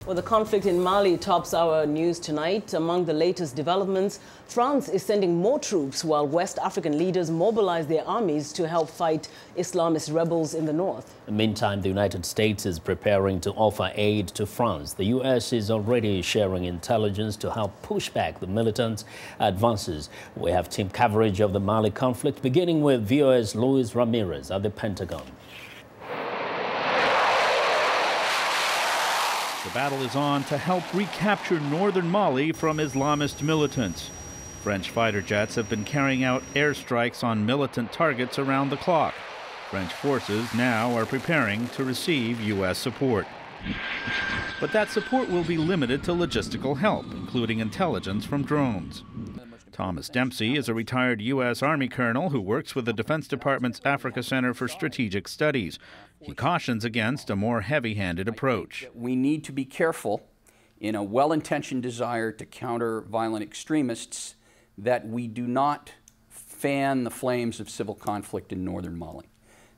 Well, the conflict in Mali tops our news tonight. Among the latest developments, France is sending more troops while West African leaders mobilize their armies to help fight Islamist rebels in the north. Meantime, the United States is preparing to offer aid to France. The U.S. is already sharing intelligence to help push back the militant advances. We have team coverage of the Mali conflict, beginning with VOA's Luis Ramirez at the Pentagon. The battle is on to help recapture northern Mali from Islamist militants. French fighter jets have been carrying out airstrikes on militant targets around the clock. French forces now are preparing to receive U.S. support. But that support will be limited to logistical help, including intelligence from drones. Thomas Dempsey is a retired U.S. Army colonel who works with the Defense Department's Africa Center for Strategic Studies. He cautions against a more heavy-handed approach. We need to be careful in a well-intentioned desire to counter violent extremists that we do not fan the flames of civil conflict in northern Mali,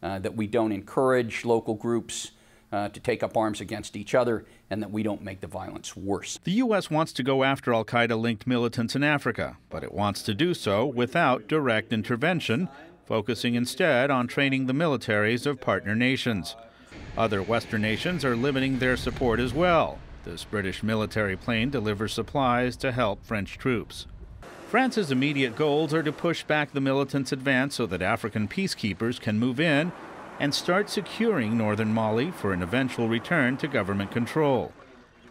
that we don't encourage local groups to take up arms against each other, and that we don't make the violence worse. The U.S. wants to go after al-Qaeda-linked militants in Africa, but it wants to do so without direct intervention, focusing instead on training the militaries of partner nations. Other Western nations are limiting their support as well. This British military plane delivers supplies to help French troops. France's immediate goals are to push back the militants' advance so that African peacekeepers can move in and start securing northern Mali for an eventual return to government control.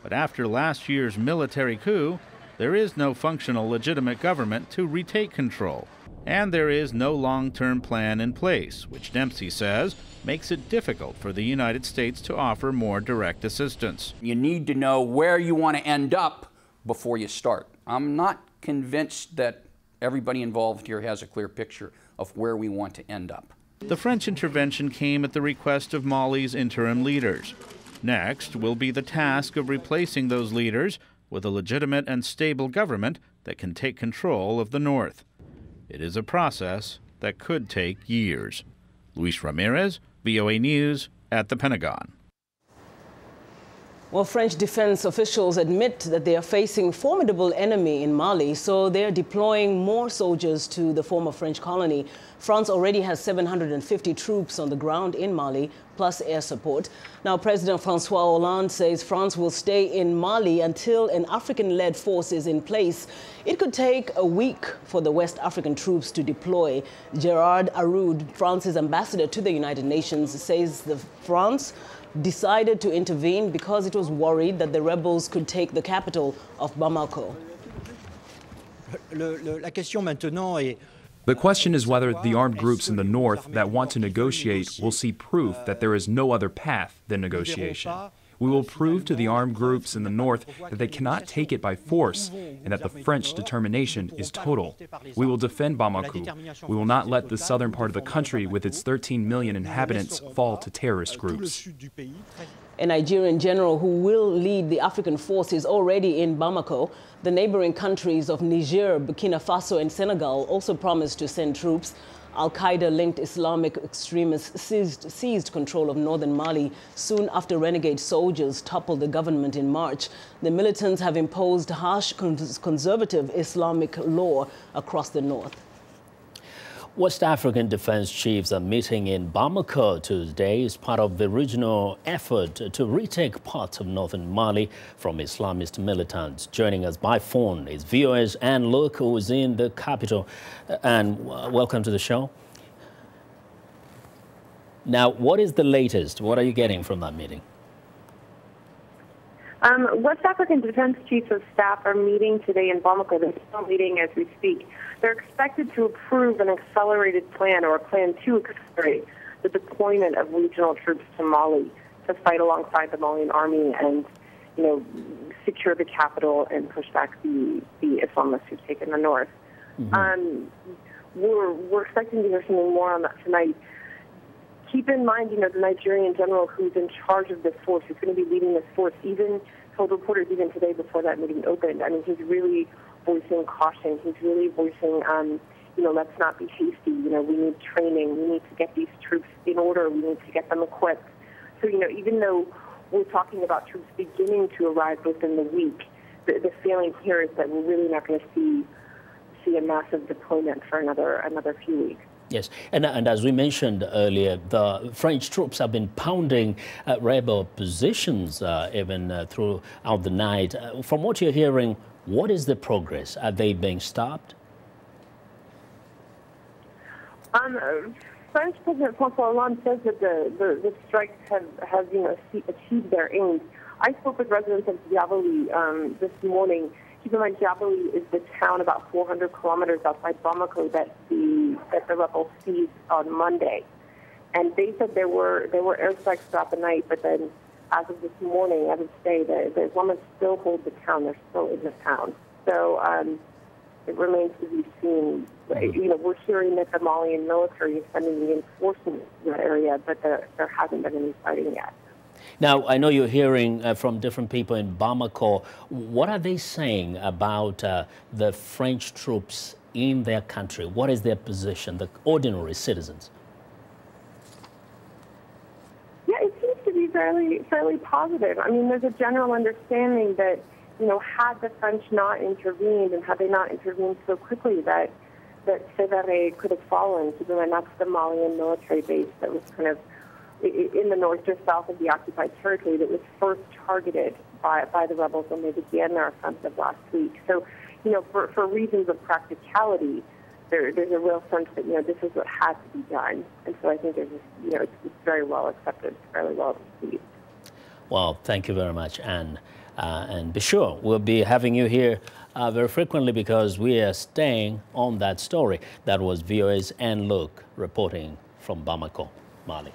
But after last year's military coup, there is no functional legitimate government to retake control. And there is no long-term plan in place, which Dempsey says makes it difficult for the United States to offer more direct assistance. You need to know where you want to end up before you start. I'm not convinced that everybody involved here has a clear picture of where we want to end up. The French intervention came at the request of Mali's interim leaders. Next will be the task of replacing those leaders with a legitimate and stable government that can take control of the north. It is a process that could take years. Luis Ramirez, VOA News at the Pentagon. Well, French defense officials admit that they are facing a formidable enemy in Mali, so they are deploying more soldiers to the former French colony. France already has 750 troops on the ground in Mali, plus air support. Now, President Francois Hollande says France will stay in Mali until an African-led force is in place. It could take a week for the West African troops to deploy. Gerard Aroud, France's ambassador to the United Nations, says France decided to intervene because it was worried that the rebels could take the capital of Bamako. The question is whether the armed groups in the north that want to negotiate will see proof that there is no other path than negotiation. We will prove to the armed groups in the north that they cannot take it by force and that the French determination is total. We will defend Bamako. We will not let the southern part of the country with its 13 million inhabitants fall to terrorist groups. A Nigerian general who will lead the African force is already in Bamako. The neighboring countries of Niger, Burkina Faso and Senegal also promised to send troops. Al-Qaeda-linked Islamic extremists seized control of northern Mali soon after renegade soldiers toppled the government in March. The militants have imposed harsh conservative Islamic law across the north. West African defense chiefs are meeting in Bamako today as part of the regional effort to retake parts of northern Mali from Islamist militants. Joining us by phone is VOA's Anne Luke, who is in the capital. And welcome to the show. Now, what is the latest? What are you getting from that meeting? West African Defense Chiefs of Staff are meeting today in Bamako. They're still meeting as we speak. They're expected to approve an accelerated plan or a plan to accelerate the deployment of regional troops to Mali to fight alongside the Malian army and, secure the capital and push back the Islamists who've taken the north. Mm-hmm. We're expecting to hear something more on that tonight. Keep in mind, the Nigerian general who's in charge of this force, who's going to be leading this force, even told reporters even today before that meeting opened. I mean, he's really voicing caution. He's really voicing, let's not be hasty. We need training. We need to get these troops in order. We need to get them equipped. So, even though we're talking about troops beginning to arrive within the week. The feeling here is that we're really not going to see a massive deployment for another few weeks. Yes, and as we mentioned earlier, the French troops have been pounding rebel positions even throughout the night. From what you're hearing, what is the progress? Are they being stopped? French President François Hollande says that the strikes have achieved their aims. I spoke with residents of Diaboli this morning. Keep in mind, Diaboli is the town about 400 kilometers outside Bamako that the rebels seized on Monday, and they said there were airstrikes throughout the night. But then, as of this morning, as of today, the Islamists still hold the town. They're still in the town. So it remains to be seen. You know, we're hearing that the Malian military is sending reinforcements to that area, but there hasn't been any fighting yet. Now, I know you're hearing from different people in Bamako. What are they saying about the French troops in their country? What is their position, the ordinary citizens? Yeah, it seems to be fairly positive. I mean, there's a general understanding that, you know, had the French not intervened and had they not intervened so quickly, that Sévaré could have fallen. And that's the Malian military base that was kind of in the north, just south of the occupied territory, that was first targeted by the rebels when they began their offensive last week. So, you know, for reasons of practicality, there's a real sense that, you know, this is what had to be done. And so I think it's very well accepted, fairly well received. Well, thank you very much, Anne. And be sure we'll be having you here very frequently because we are staying on that story. That was VOA's Anne Luke reporting from Bamako, Mali.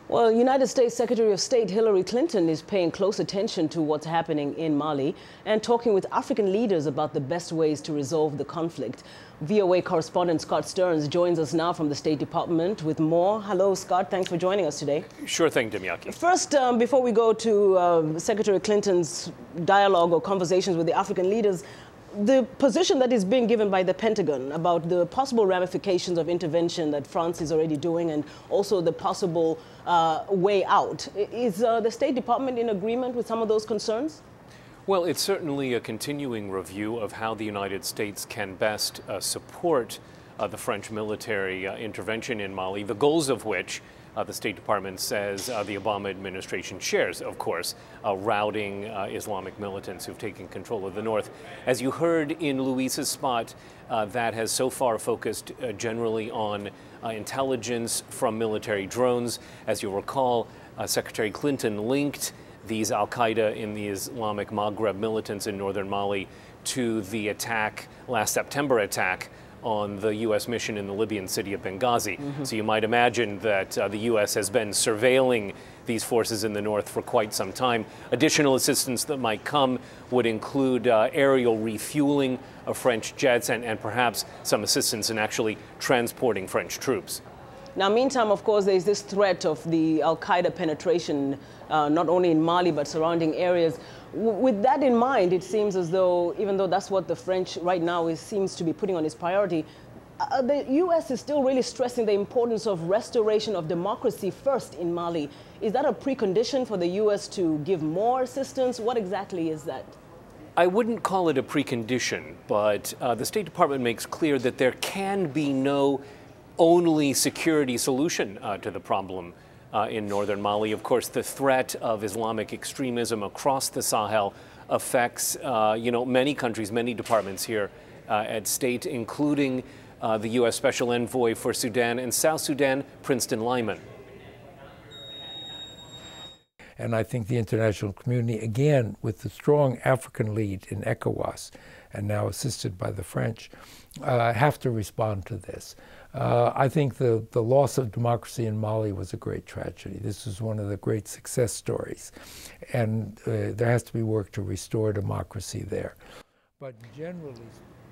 Well, United States Secretary of State Hillary Clinton is paying close attention to what's happening in Mali and talking with African leaders about the best ways to resolve the conflict. VOA correspondent Scott Stearns joins us now from the State Department with more. Hello, Scott. Thanks for joining us today. Sure thing, Demiaki. First, before we go to Secretary Clinton's dialogue or conversations with the African leaders, the position that is being given by the Pentagon about the possible ramifications of intervention that France is already doing and also the possible way out. Is the State Department in agreement with some of those concerns? Well, it's certainly a continuing review of how the United States can best support the French military intervention in Mali, the goals of which the State Department says the Obama administration shares, of course, routing Islamic militants who've taken control of the north. As you heard in Luis's spot, that has so far focused generally on intelligence from military drones. As you recall, Secretary Clinton linked these al-Qaeda in the Islamic Maghreb militants in northern Mali to the attack, last September attack, on the U.S. mission in the Libyan city of Benghazi. So you might imagine that the U.S. has been surveilling these forces in the north for quite some time. Additional assistance that might come would include aerial refueling of French jets and perhaps some assistance in actually transporting French troops. Now, meantime, of course, there's this threat of the al-Qaeda penetration, not only in Mali, but surrounding areas. With that in mind, it seems as though, even though that's what the French right now seems to be putting on its priority, the U.S. is still really stressing the importance of restoration of democracy first in Mali. Is that a precondition for the U.S. to give more assistance? What exactly is that? I wouldn't call it a precondition, but the State Department makes clear that there can be no only security solution to the problem in northern Mali. Of course, the threat of Islamic extremism across the Sahel affects, many countries, many departments here at State, including the U.S. Special Envoy for Sudan and South Sudan, Princeton Lyman. And I think the international community, again, with the strong African lead in ECOWAS, and now assisted by the French, have to respond to this. I think the loss of democracy in Mali was a great tragedy. This was one of the great success stories. And there has to be work to restore democracy there. But generally...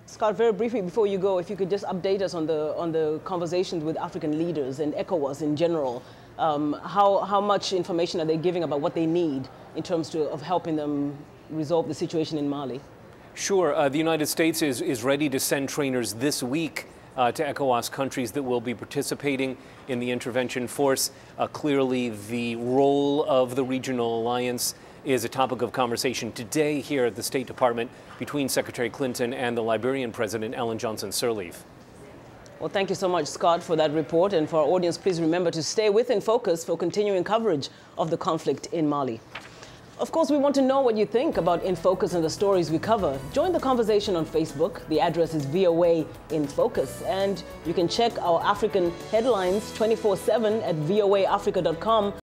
Scott, very briefly before you go, if you could just update us on the conversations with African leaders and ECOWAS in general. How much information are they giving about what they need in terms of helping them resolve the situation in Mali? Sure. The United States is ready to send trainers this week to ECOWAS countries that will be participating in the intervention force. Clearly, the role of the regional alliance is a topic of conversation today here at the State Department between Secretary Clinton and the Liberian President, Ellen Johnson Sirleaf. Well, thank you so much, Scott, for that report. And for our audience, please remember to stay with In Focus for continuing coverage of the conflict in Mali. Of course, we want to know what you think about In Focus and the stories we cover. Join the conversation on Facebook. The address is VOA In Focus. And you can check our African headlines 24/7 at voaafrica.com.